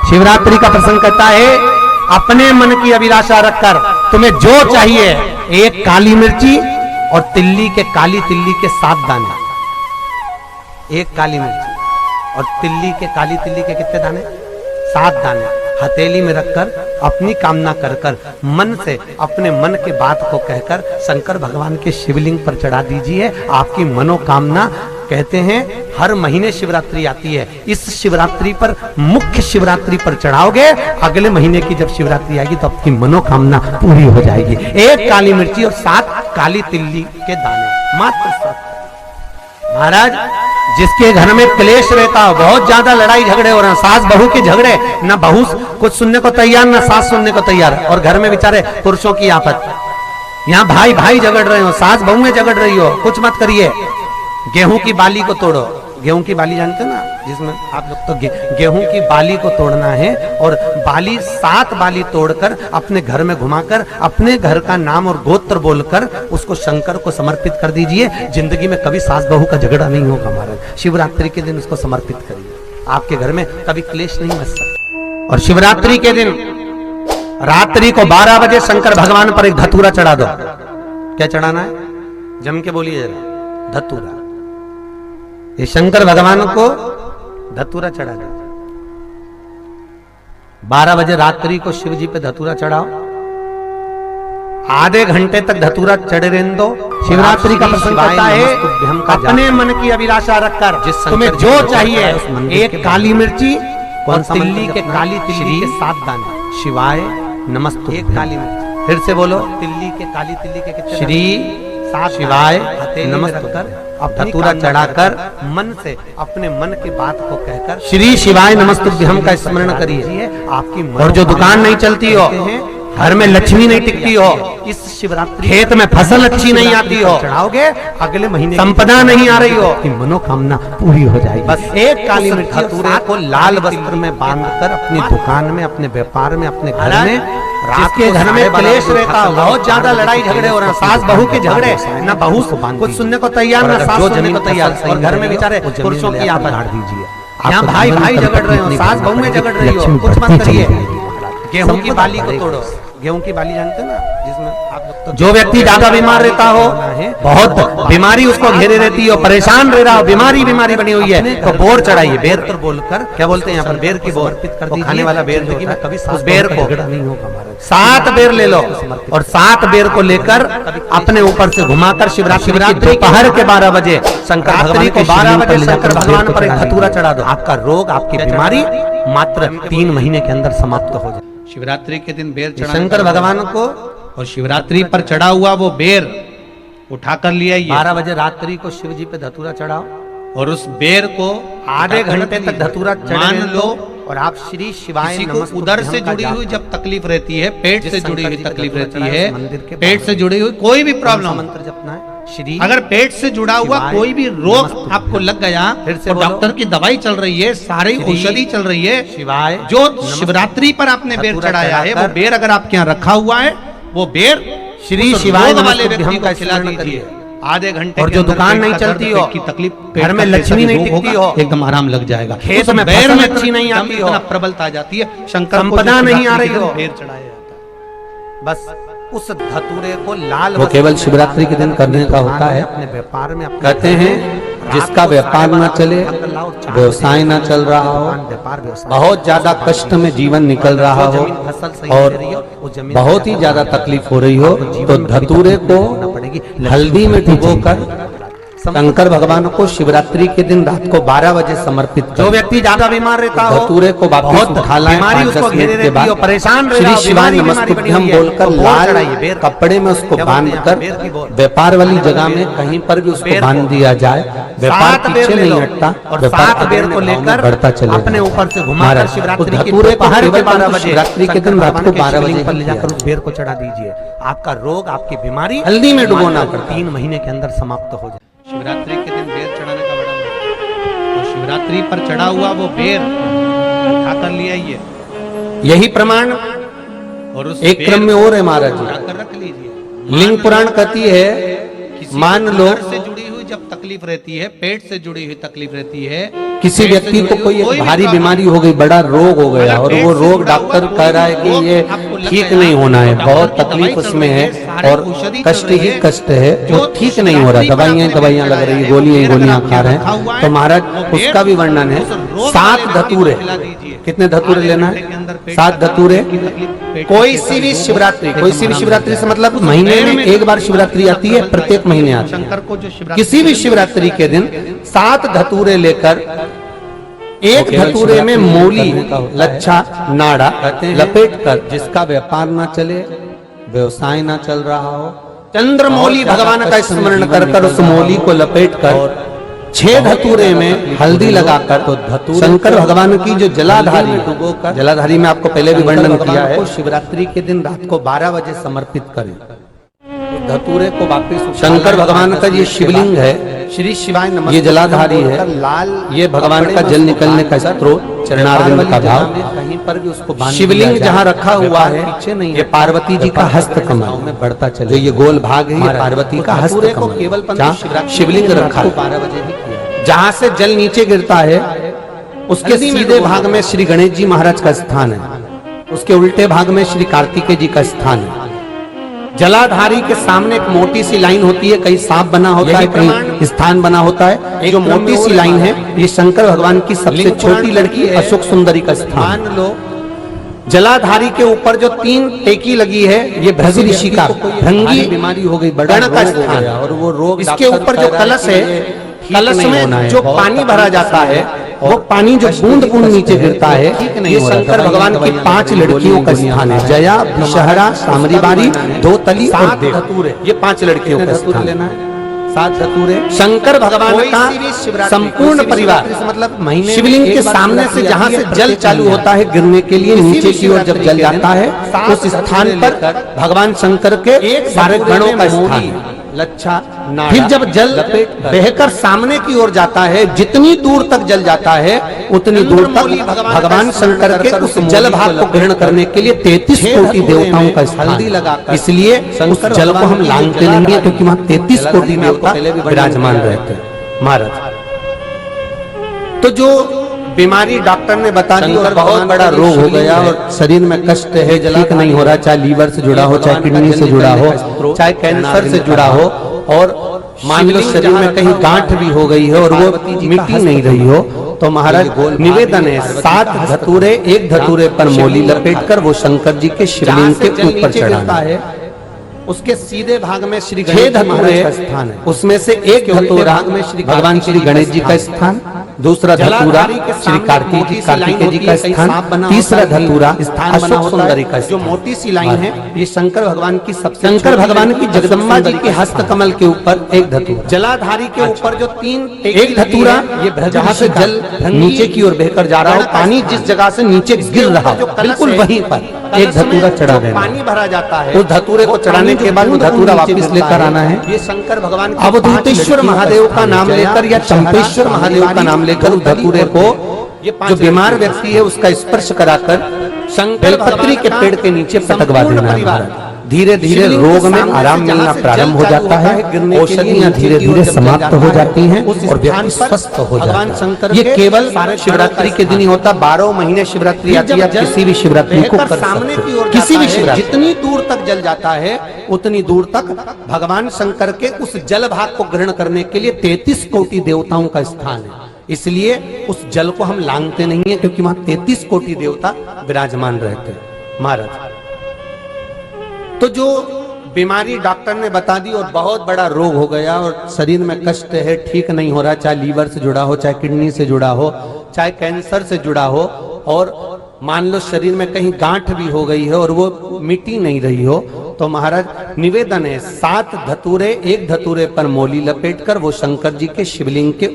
शिवरात्रि का प्रसंग कहता है, अपने मन की अभिलाषा रखकर तुम्हें जो चाहिए, एक काली मिर्ची और तिल्ली के काली तिल्ली के 7 दाने। एक काली मिर्ची और तिल्ली के काली तिल्ली के कितने दाने? 7 दाने हथेली में रखकर अपनी कामना कर कर मन से अपने मन के बात को कहकर शंकर भगवान के शिवलिंग पर चढ़ा दीजिए। आपकी मनोकामना, कहते हैं हर महीने शिवरात्रि आती है, इस शिवरात्रि पर, मुख्य शिवरात्रि पर चढ़ाओगे, अगले महीने की जब शिवरात्रि आएगी तो आपकी मनोकामना पूरी हो जाएगी। एक काली मिर्ची और 7 काली तिल्ली के दाने, मात्र 7। महाराज, जिसके घर में क्लेश रहता हो, बहुत ज्यादा लड़ाई झगड़े हो रहे हैं, सास बहू के झगड़े, ना बहू कुछ सुनने को तैयार ना सास सुनने को तैयार, और घर में बेचारे पुरुषों की आफत, यहाँ भाई भाई झगड़ रहे हो, सास बहू में झगड़ रही हो, कुछ मत करिए। गेहूं की बाली को तोड़ो। गेहूं की बाली जानते ना, जिसमें आप लोग तो गेहूं की बाली को तोड़ना है, और बाली 7 बाली तोड़कर अपने घर में घुमाकर अपने घर का नाम और गोत्र बोलकर उसको शंकर को समर्पित कर दीजिए। जिंदगी में कभी सास बहू का झगड़ा नहीं होगा। महाराज, शिवरात्रि के दिन उसको समर्पित करिए, आपके घर में कभी क्लेश नहीं मच सकता। और शिवरात्रि के दिन रात्रि को 12 बजे शंकर भगवान पर एक धतूरा चढ़ा दो। क्या चढ़ाना है? जम के बोलिए जरा। धतूरा। ये शंकर भगवान को धतूरा चढ़ा दो। 12 बजे रात्रि को शिव जी पे धतूरा चढ़ाओ, आधे घंटे तक धतूरा चढ़े रहने दो। शिवरात्रि का प्रसंग कहता है, अपने मन की अभिलाषा रखकर तुम्हें जो चाहिए, एक काली मिर्ची और तिल्ली के काली तिल्ली के 7 दाने। शिवाय नमस्तुभ्यम। एक काली मिर्ची, फिर से बोलो। तिल्ली के काली तिल्ली के कितने? श्री शिवाय नमस्तुभ्यम। अब धतूरा चढ़ाकर मन से अपने मन की बात को कहकर श्री शिवाय नमस्तुभ्यम का स्मरण करिए। आपकी और जो दुकान नहीं चलती हो, घर में लक्ष्मी नहीं टिकती हो, इस शिवरात्रि खेत में फसल अच्छी नहीं आती हो, चढ़ाओगे, अगले महीने संपदा नहीं आ रही हो, कि मनोकामना पूरी हो जाएगी। बस एक काली मिर्ची धतूरे को लाल वस्त्र में बांधकर अपनी दुकान में, अपने व्यापार में, अपने घर में, जिसके घर में क्लेश रहता हो, बहुत ज्यादा लड़ाई झगड़े हो रहे हैं, सास बहू के झगड़े, ना बहू कुछ सुनने को तैयार ना सास सुनने को तैयार, और घर में बेचारे पुरुषों की आफत हार दीजिए। यहाँ भाई भाई झगड़ रहे हो, सास बहू में झगड़ रही हो, कुछ मत करिए। गेहूं की बाली को तोड़ो। गेहूं की बाली जानते ना, जिसमें आप लोग तो जो व्यक्ति ज्यादा बीमार रहता हो, बहुत बीमारी उसको घेरे रहती हो, परेशान रह रहा हो, बीमारी बनी हुई है, तो बोर चढ़ाइए। बेर पर बोलकर, क्या बोलते हैं यहाँ पर, बेर की बोर कर दी, खाने वाला बेर जिंदगी में कभी उस बेर को नहीं होगा। 7 बेर ले लो, और 7 बेर को लेकर अपने ऊपर से घुमाकर शिवरात्रि दोपहर के 12 बजे शंकर भगवान को 12 बजे शंकर भगवान पर एक धतूरा चढ़ा दो। आपका रोग, आपकी बीमारी मात्र 3 महीने के अंदर समाप्त हो जाए। शिवरात्रि के दिन बेर चढ़ा शंकर भगवान को, और शिवरात्रि पर चढ़ा हुआ वो बेर उठाकर लिया। 12 बजे रात्रि को शिव जी पे धतूरा चढ़ाओ, और उस बेर को आधे घंटे तक धतूरा मान लो, और आप श्री शिवाय नमस्तुभ्यम। उधर से जुड़ी हुई जब तकलीफ रहती है, पेट से जुड़ी हुई तकलीफ रहती है, पेट से जुड़ी हुई कोई भी प्रॉब्लम, मंत्र जपना है श्री। अगर पेट से जुड़ा हुआ कोई भी रोग आपको लग गया, तो डॉक्टर की दवाई चल रही है, सारी औषधि चल रही है, शिवाय जो शिवरात्रि पर आपने बेर चढ़ाया है, वो बेर अगर आपके यहाँ रखा हुआ है, वो बेर श्री शिवाय वाले व्यक्ति को खिला दीजिए आधे घंटे। और जो दुकान नहीं चलती हो, की तकलीफ, घर में लक्ष्मी नहीं टिकती हो, एकदम आराम लग जाएगा। खेत में बेर में अच्छी नहीं आती हो, प्रबलता आ जाती है, शंकर संपदा नहीं आ रही हो, बेर चढ़ाया जाता है। बस उस धतूरे को लाल, वो केवल शिवरात्रि के दिन करने का होता है। अपने व्यापार में कहते हैं, जिसका व्यापार ना चले, व्यवसाय ना चल रहा हो, बहुत ज्यादा कष्ट में जीवन निकल रहा हो, और बहुत ही ज्यादा तकलीफ हो रही हो, तो धतूरे को हल्दी में डुबोकर शंकर भगवान को शिवरात्रि के दिन रात को 12 बजे समर्पित। जो व्यक्ति ज्यादा बीमार रहता हो, धतूरे को वापस उठा लाएं, 5-10 मिनट के बाद परेशान श्री शिवाय नमस्तुभ्यम बोलकर लाल कपड़े में उसको बांधकर व्यापार वाली जगह में कहीं पर भी उसको बांध दिया जाए। व्यापार पीछे नहीं हटता, और 7 बेर को लेकर बढ़ता चले अपने ऊपर से घुमाकर शिवरात्रि के दोपहर के 12 बजे शिवरात्रि के दिन रात को 12 बजे पर ले जाकर उस बेर को चढ़ा दीजिए। आपका रोग, आपकी बीमारी हल्दी में डुबोना कर 3 महीने के अंदर समाप्त हो जाए। शिवरात्रि के दिन बेर चढ़ाने का बड़ा महत्व, और शिवरात्रि पर चढ़ा हुआ वो बेर उठाकर लिया। यही प्रमाण और उस एक क्रम में और है महाराज जी, रख लीजिए। लिंग पुराण कहती है, मान लो से जुड़ी हुई जब तकलीफ रहती है, पेट से जुड़ी हुई तकलीफ रहती है, किसी व्यक्ति को कोई एक भारी बीमारी हो गई, बड़ा रोग हो गया और वो रोग डॉक्टर कह रहा है कि ये ठीक नहीं होना है, बहुत तकलीफ उसमें है और कष्ट ही कष्ट है, जो ठीक नहीं हो रहा, दवाइयां लग रही, गोलियां खा रहे हैं। तो महाराज उसका भी वर्णन है। 7 धतूरे, कितने धतूरे लेना है? 7 धतूरे। कोई सी भी शिवरात्रि से मतलब महीने में एक बार शिवरात्रि आती है, प्रत्येक महीने आती है। किसी भी शिवरात्रि के दिन 7 धतूरे लेकर एक धतूरे में मूली, लच्छा, नाड़ा लपेटकर, जिसका व्यापार ना चले, व्यवसाय ना चल रहा हो, चंद्रमौली भगवान का स्मरण कर उस मौली को लपेटकर 6 धतूरे में हल्दी लगाकर, तो धतूरे शंकर भगवान की जो जलाधारी में आपको पहले भी वर्णन किया है, शिवरात्रि के दिन रात को 12 बजे समर्पित करें। धतूरे को वापिस शंकर भगवान का ये शिवलिंग है, श्री शिवाय नमः, ये जलाधारी है, लाल ये भगवान का जल निकलने का स्रोत, चरणारविंद का भाव, कहीं पर भी उसको शिवलिंग जहाँ रखा हुआ है पीछे नहीं, ये पार्वती जी का हस्त कमल में बढ़ता चले, जो ये गोल भाग है ये पार्वती का हस्त कमल, केवल शिवलिंग रखा 12 बजे भी किया। जहाँ से जल नीचे गिरता है उसके सीधे भाग में श्री गणेश जी महाराज का स्थान है, उसके उल्टे भाग में श्री कार्तिकेय जी का स्थान है। जलाधारी के सामने एक मोटी सी लाइन होती है, कहीं सांप बना होता है, कहीं स्थान बना होता है। जो मोटी सी लाइन है ये शंकर भगवान की सबसे छोटी लड़की अशोक सुंदरी का स्थान। मान लो जलाधारी के ऊपर जो 3 टेकी लगी है, ये भृगु ऋषि का भृंगी बीमारी हो गई, बड़ा का स्थान, और वो रोग, इसके ऊपर जो कलश है, कलश में जो पानी भरा जाता है, वो पानी जो बूंद बूंद नीचे गिरता है, ये शंकर भगवान की 5 लड़कियों का स्थान है। जया, विषहरा, सामरीबारी, धोतली और धतूरे, ये 5 लड़कियों का स्थान लेना है। 7 धतूरे शंकर भगवान का संपूर्ण परिवार, मतलब महीने शिवलिंग के सामने से जहाँ से जल चालू होता है गिरने के लिए नीचे की ओर जब जल जाता है, उस स्थान पर भगवान शंकर के सारे गणों का स्थान, लच्छा, फिर जब जल बहकर सामने की ओर जाता है, जितनी दूर तक जल जाता है उतनी दूर तक भगवान शंकर के उस जल भाग को ग्रहण करने के लिए 33 कोटि देवताओं का हल्दी लगा, इसलिए उस जल को हम लांघते नहीं है, क्योंकि वहां 33 कोटि देवता विराजमान रहते हैं। महाराज तो जो बीमारी डॉक्टर ने बता दी और बहुत बड़ा रोग हो गया और शरीर में कष्ट है, ठीक नहीं हो रहा, चाहे लीवर से जुड़ा हो, चाहे किडनी से जुड़ा हो, चाहे कैंसर से जुड़ा हो, और मान लो शरीर में कहीं गांठ भी हो गई है और वो मिट्टी नहीं रही हो, तो महाराज निवेदन है 7 धतूरे, एक धतूरे पर मौली लपेटकर वो शंकर जी के शिवलिंग के ऊपर चढ़ाना है। उसके सीधे भाग में श्री 6 धतूरे का स्थान है, उसमें से एक धतूरा भगवान श्री गणेश जी का स्थान, दूसरा धतूरा श्री कार्तिकेय जी का स्थान, तीसरा धतूरा अशोक सुंदरी का, जो मोटी सी लाइन है ये शंकर भगवान की सबसे, शंकर भगवान की जगदम्बा जी के हस्त कमल के ऊपर एक धतूरा, जलाधारी के ऊपर जो 3 एक धतूरा, ये जहाँ से जल नीचे की ओर बहकर जा रहा हो, पानी जिस जगह से नीचे गिर रहा हो बिल्कुल वहीं पर एक धतूरा चढ़ा देना, पानी भरा जाता है, उस धतूरे को चढ़ाने के बाद वो धतूरा वापस लेकर आना है। ये शंकर भगवान अवधूतेश्वर महादेव का नाम लेकर या चंपेश्वर महादेव का नाम लेकर उस धतूरे को जो बीमार व्यक्ति है उसका स्पर्श कराकर बेलपत्री के पेड़ के नीचे पटकवा देना है। धीरे धीरे रोग में आराम मिलना प्रारंभ हो जाता है, औषधियां धीरे धीरे समाप्त हो जाती हैं और व्यक्ति स्वस्थ हो जाता है। ये केवल शिवरात्रि के दिन ही होता, 12 महीने शिवरात्रि आती है, किसी भी शिवरात्रि को कर सकते हो, किसी भी शिवरात्रि। जितनी दूर तक जल जाता है उतनी दूर तक भगवान शंकर के उस जल भाग को ग्रहण करने के लिए 33 कोटि देवताओं का स्थान है, इसलिए उस जल को हम लांघते नहीं है, क्योंकि वहां 33 कोटि देवता विराजमान रहते हैं। महाराज तो जो बीमारी डॉक्टर ने बता दी और बहुत बड़ा रोग हो गया और शरीर में कष्ट है, ठीक नहीं हो रहा, चाहे लीवर से जुड़ा हो, चाहे किडनी से जुड़ा हो, चाहे कैंसर से जुड़ा हो, और मान लो शरीर में कहीं गांठ भी हो गई है और वो मिट्टी नहीं रही हो, तो महाराज निवेदन है 7 धतूरे, एक धतूरे पर मौली लपेटकर वो शंकर जी के शिवलिंग के